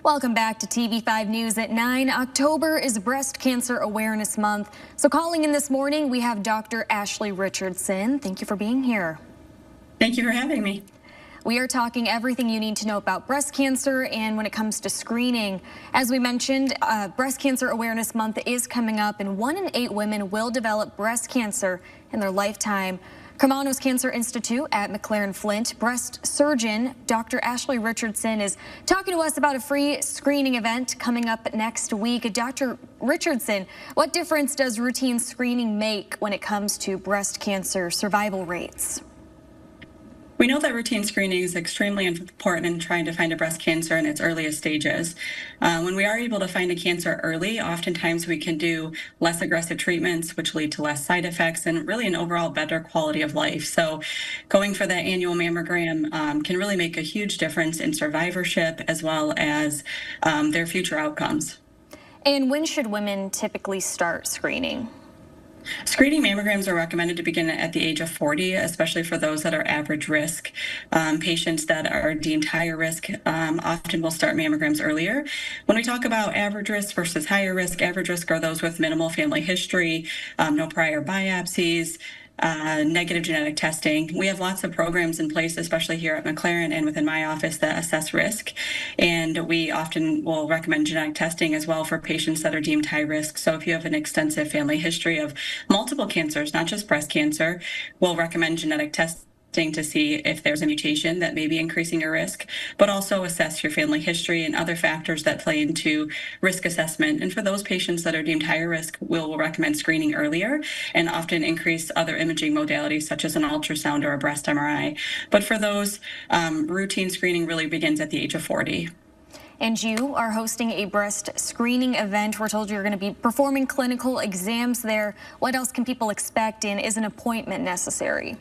Welcome back to TV5 News at 9. October is Breast Cancer Awareness Month. So calling in this morning, we have Dr. Ashley Richardson. Thank you for being here. Thank you for having me. We are talking everything you need to know about breast cancer and when it comes to screening. As we mentioned, Breast Cancer Awareness Month is coming up, and 1 in 8 women will develop breast cancer in their lifetime. Karmanos Cancer Institute at McLaren Flint breast surgeon Dr. Ashley Richardson is talking to us about a free screening event coming up next week. Dr. Richardson, what difference does routine screening make when it comes to breast cancer survival rates? We know that routine screening is extremely important in trying to find a breast cancer in its earliest stages. When we are able to find a cancer early, oftentimes we can do less aggressive treatments, which lead to less side effects and really an overall better quality of life. So going for that annual mammogram can really make a huge difference in survivorship as well as their future outcomes. And when should women typically start screening? Screening mammograms are recommended to begin at the age of 40, especially for those that are average risk. Patients that are deemed higher risk often will start mammograms earlier. When we talk about average risk versus higher risk, average risk are those with minimal family history, no prior biopsies, negative genetic testing. We have lots of programs in place, especially here at McLaren and within my office, that assess risk. And we often will recommend genetic testing as well for patients that are deemed high risk. So if you have an extensive family history of multiple cancers, not just breast cancer, we'll recommend genetic testing to see if there's a mutation that may be increasing your risk, but also assess your family history and other factors that play into risk assessment. And for those patients that are deemed higher risk, we'll recommend screening earlier and often increase other imaging modalities such as an ultrasound or a breast MRI. But for those, routine screening really begins at the age of 40. And you are hosting a breast screening event. We're told you're going to be performing clinical exams there. What else can people expect, and is an appointment necessary?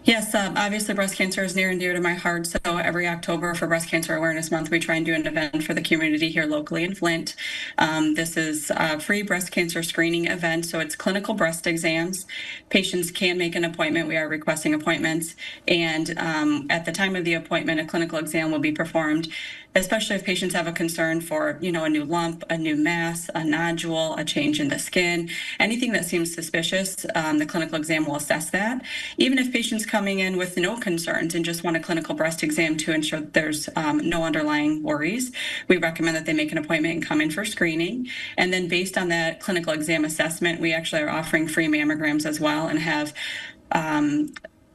Yes, obviously breast cancer is near and dear to my heart. So every October for Breast Cancer Awareness Month, we try and do an event for the community here locally in Flint. This is a free breast cancer screening event. So it's clinical breast exams. Patients can make an appointment. We are requesting appointments. And at the time of the appointment, a clinical exam will be performed, especially if patients have a concern for, a new lump, a new mass, a nodule, a change in the skin, anything that seems suspicious, the clinical exam will assess that. Even if patients coming in with no concerns and just want a clinical breast exam to ensure that there's no underlying worries, we recommend that they make an appointment and come in for screening. And then based on that clinical exam assessment, we actually are offering free mammograms as well and have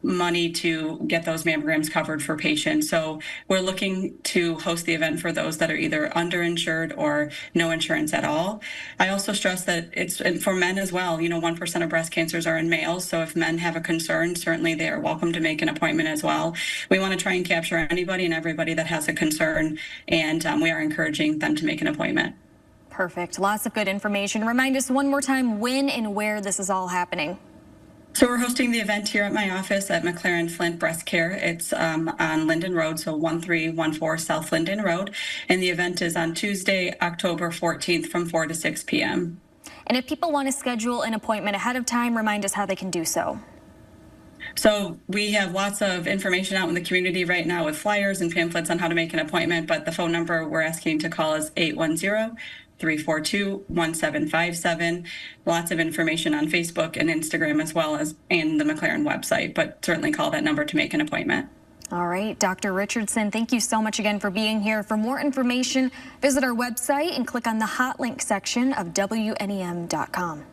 money to get those mammograms covered for patients. So we're looking to host the event for those that are either underinsured or no insurance at all. I also stress that it's for men as well. 1% of breast cancers are in males. So if men have a concern, certainly they are welcome to make an appointment as well. We want to try and capture anybody and everybody that has a concern, and we are encouraging them to make an appointment. Perfect. Lots of good information. Remind us one more time when and where this is all happening. So we're hosting the event here at my office at McLaren Flint Breast Care. It's on Linden Road, so 1314 South Linden Road. And the event is on Tuesday, October 14th from 4 to 6 p.m. And if people want to schedule an appointment ahead of time, remind us how they can do so. So we have lots of information out in the community right now with flyers and pamphlets on how to make an appointment, but the phone number we're asking to call is 810-342-1757. Lots of information on Facebook and Instagram as well as in the McLaren website, but certainly call that number to make an appointment. All right, Dr. Richardson, thank you so much again for being here. For more information, visit our website and click on the hot link section of WNEM.com.